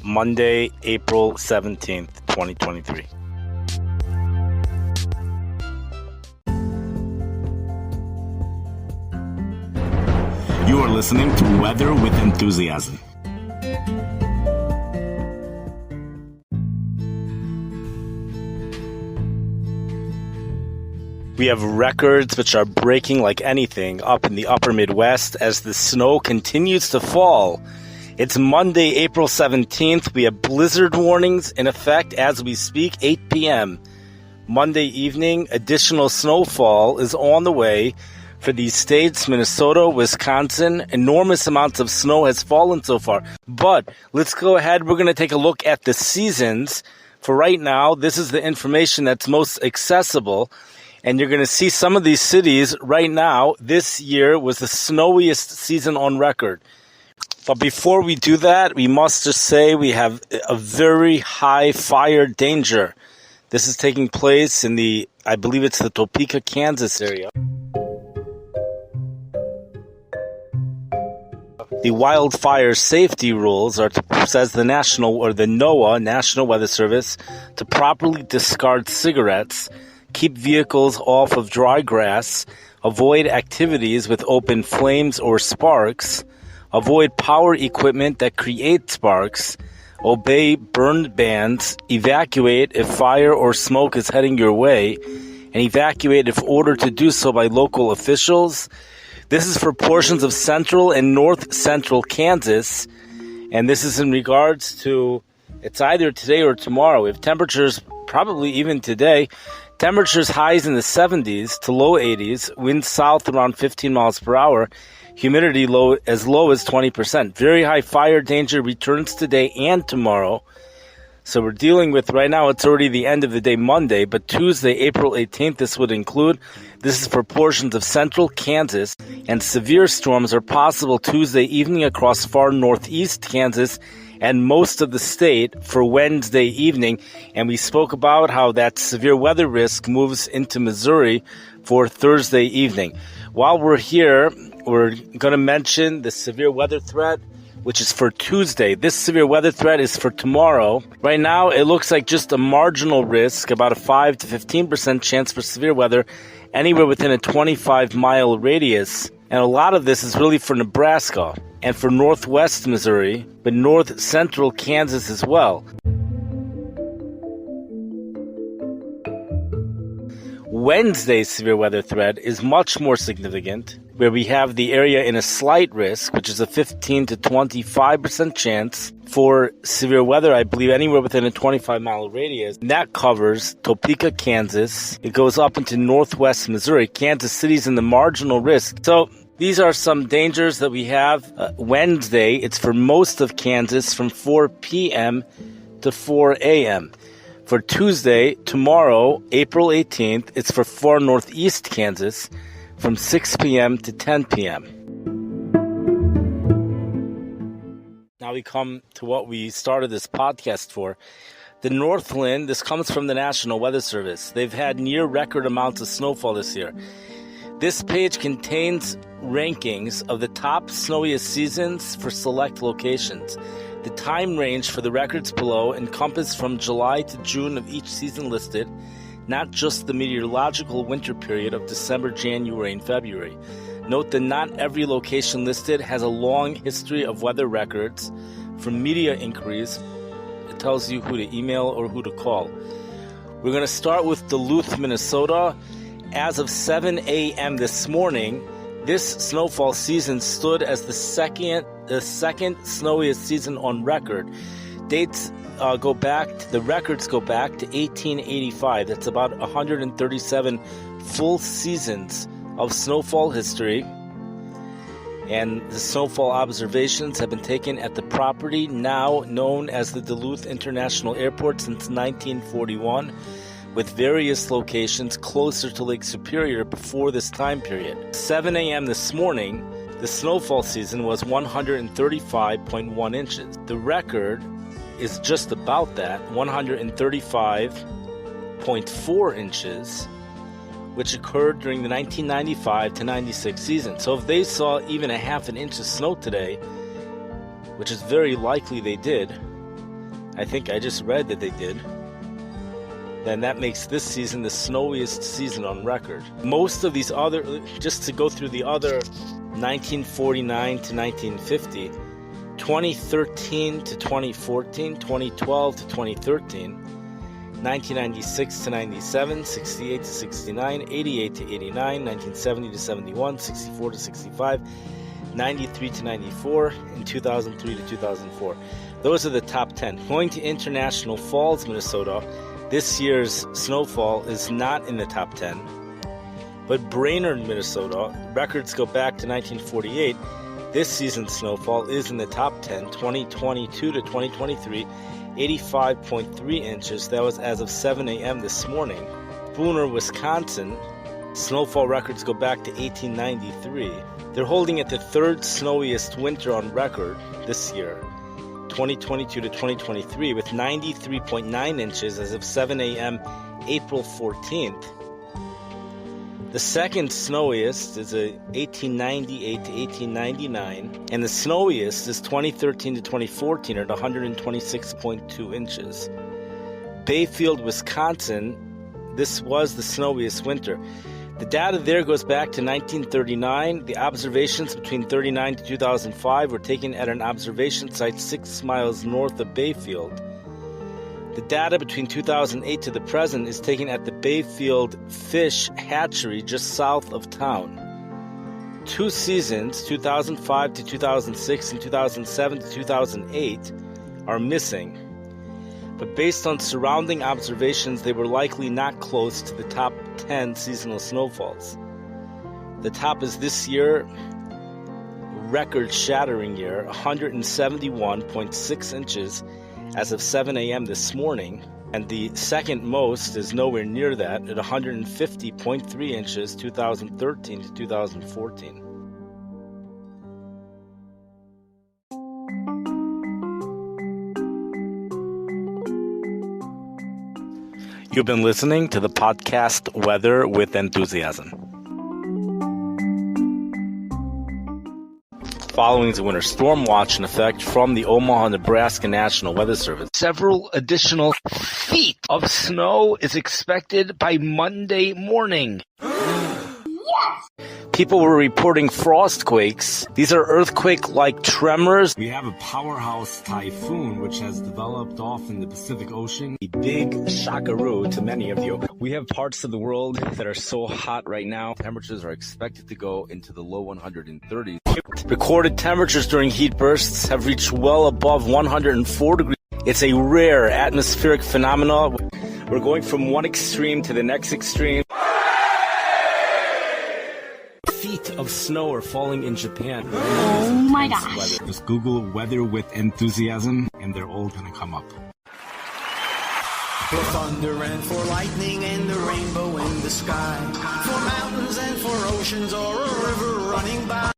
Monday, April 17th, 2023. You are listening to Weather with Enthusiasm. We have records which are breaking like anything up in the upper Midwest as the snow continues to fall. It's Monday, April 17th. We have blizzard warnings in effect as we speak, 8 p.m. Monday evening, additional snowfall is on the way for these states, Minnesota, Wisconsin. Enormous amounts of snow has fallen so far. But let's go ahead. We're going to take a look at the seasons. For right now, this is the information that's most accessible. And you're going to see some of these cities right now. This year was the snowiest season on record. But before we do that, we must just say we have a very high fire danger. This is taking place in I believe it's the Topeka, Kansas area. The wildfire safety rules says the NOAA, National Weather Service, to properly discard cigarettes, keep vehicles off of dry grass, avoid activities with open flames or sparks, avoid power equipment that create sparks, obey burn bans, evacuate if fire or smoke is heading your way, and evacuate if ordered to do so by local officials. This is for portions of central and north central Kansas, and this is in regards to, it's either today or tomorrow. We have temperatures probably even today. Temperatures highs in the 70s to low 80s, winds south around 15 miles per hour, humidity low as 20%. Very high fire danger returns today and tomorrow. So we're dealing with, right now, it's already the end of the day, Monday, but Tuesday, April 18th, this would include. This is for portions of central Kansas, and severe storms are possible Tuesday evening across far northeast Kansas and most of the state for Wednesday evening. And we spoke about how that severe weather risk moves into Missouri for Thursday evening. While we're here, we're going to mention the severe weather threat, which is for Tuesday. This severe weather threat is for tomorrow. Right now, it looks like just a marginal risk, about a 5 to 15% chance for severe weather anywhere within a 25-mile radius. And a lot of this is really for Nebraska and for northwest Missouri, but north central Kansas as well. Wednesday's severe weather threat is much more significant, where we have the area in a slight risk, which is a 15 to 25% chance for severe weather, I believe anywhere within a 25-mile radius. And that covers Topeka, Kansas. It goes up into northwest Missouri. Kansas City's in the marginal risk. So these are some dangers that we have. Wednesday, it's for most of Kansas from 4 p.m. to 4 a.m. For Tuesday, tomorrow, April 18th, it's for far northeast Kansas from 6 p.m. to 10 p.m. Now we come to what we started this podcast for. The Northland, this comes from the National Weather Service. They've had near record amounts of snowfall this year. This page contains rankings of the top snowiest seasons for select locations. The time range for the records below encompass from July to June of each season listed, not just the meteorological winter period of December, January, and February. Note that not every location listed has a long history of weather records. From media inquiries, it tells you who to email or who to call. We're going to start with Duluth, Minnesota. As of 7 a.m. this morning, this snowfall season stood as the second snowiest season on record. Dates the records go back to 1885. That's about 137 full seasons of snowfall history. And the snowfall observations have been taken at the property now known as the Duluth International Airport since 1941, with various locations closer to Lake Superior before this time period. 7 a.m. this morning, the snowfall season was 135.1 inches. The record is just about that, 135.4 inches, which occurred during the 1995 to 96 season. So if they saw even a half an inch of snow today, which is very likely they did, I think I just read that they did. Then that makes this season the snowiest season on record. Most of these other, just to go through the other 1949 to 1950, 2013 to 2014, 2012 to 2013, 1996 to 97, 68 to 69, 88 to 89, 1970 to 71, 64 to 65, 93 to 94, and 2003 to 2004. Those are the top 10. Going to International Falls, Minnesota, this year's snowfall is not in the top 10. But Brainerd, Minnesota, records go back to 1948. This season's snowfall is in the top 10, 2022 to 2023, 85.3 inches. That was as of 7 a.m. this morning. Spooner, Wisconsin, snowfall records go back to 1893. They're holding it the third snowiest winter on record this year, 2022 to 2023, with 93.9 inches as of 7 a.m. April 14th. The second snowiest is 1898 to 1899, and the snowiest is 2013 to 2014 at 126.2 inches. Bayfield, Wisconsin, this was the snowiest winter. The data there goes back to 1939. The observations between 1939 to 2005 were taken at an observation site 6 miles north of Bayfield. The data between 2008 to the present is taken at the Bayfield Fish Hatchery just south of town. 2 seasons, 2005 to 2006 and 2007 to 2008, are missing. But based on surrounding observations, they were likely not close to the top 10 seasonal snowfalls. The top is this year, record shattering year, 171.6 inches as of 7 a.m. this morning, and the second most is nowhere near that at 150.3 inches 2013 to 2014. You've been listening to the podcast Weather with Enthusiasm. Following is a winter storm watch in effect from the Omaha, Nebraska National Weather Service. Several additional feet of snow is expected by Monday morning. People were reporting frost quakes. These are earthquake-like tremors. We have a powerhouse typhoon which has developed off in the Pacific Ocean. A big shockaroo to many of you. We have parts of the world that are so hot right now. Temperatures are expected to go into the low 130s. Recorded temperatures during heat bursts have reached well above 104 degrees. It's a rare atmospheric phenomenon. We're going from one extreme to the next extreme. Feet of snow are falling in Japan. Oh my gosh. Just Google weather with enthusiasm and they're all gonna come up. For thunder and for lightning and the rainbow in the sky. For mountains and for oceans or a river running by.